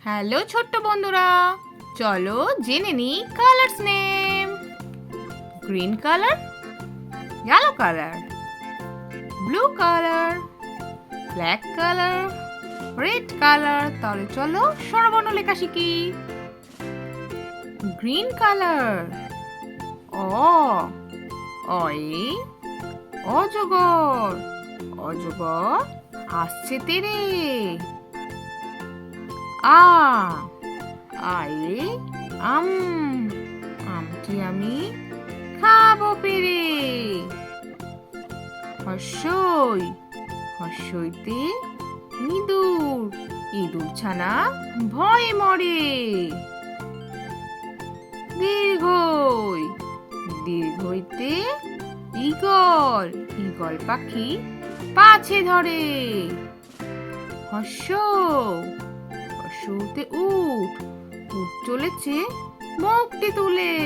Hello ছোট্ট বন্ধুরা, চলো জেনে নি colours name. Green colour, yellow colour, blue colour, black colour, red colour. তাহলে চলো স্বরবর্ণ লেখা শিখি। গ্রিন কালার, অ, অয়ে অজগর, অজগর আসছে তেরে। আ, আয়ে আম, আমটি আমি খাবো পেরে। হর্ষই, হর্ষইতে ইঁদুর, ইঁদুর ছানা ভয়ে মরে। দীর্ঘই, দীর্ঘইতে ঈগল, ঈগল পাখি পাছে ধরে। হর্ষ, হর্ষতে উট, উট চলেছে মুখটি তুলে।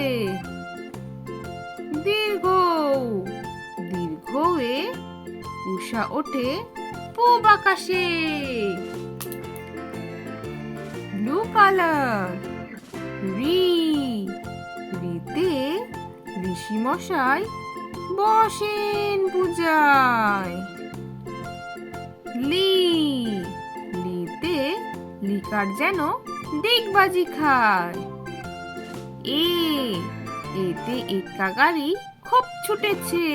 দীর্ঘ, দীর্ঘয়ে উষা ওঠে পূব আকাশে। ব্লু কালার, রি, রিতে ঋষি মশাই বসেন পূজায়। লি, লিতে লিকার যেন ডিগবাজি খায়। এ, এতে এক্কা গাড়ি খুব ছুটেছে।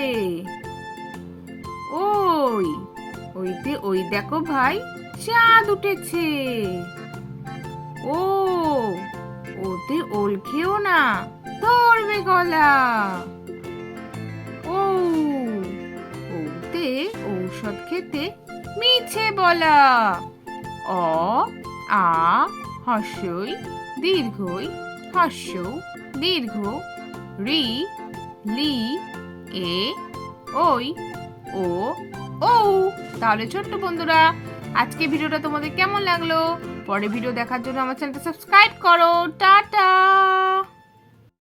ওই, ওইতে ওই দেখো ভাই চাঁদ উঠেছে। ও, ওতে ওল খেও না ধরবে গলা। ও, ওতে ঔষধ খেতে মিছে বলা। অ, আ, হর্ষই দীর্ঘই, হর্ষ দীর্ঘ, রি, লি, এ, ওই, ও, ও। তাহলে ছোট্ট বন্ধুরা, আজকে ভিডিওটা তোমাদের কেমন লাগলো? পরে ভিডিও দেখার জন্য আমার চ্যানেলটা সাবস্ক্রাইব করো। টাটা।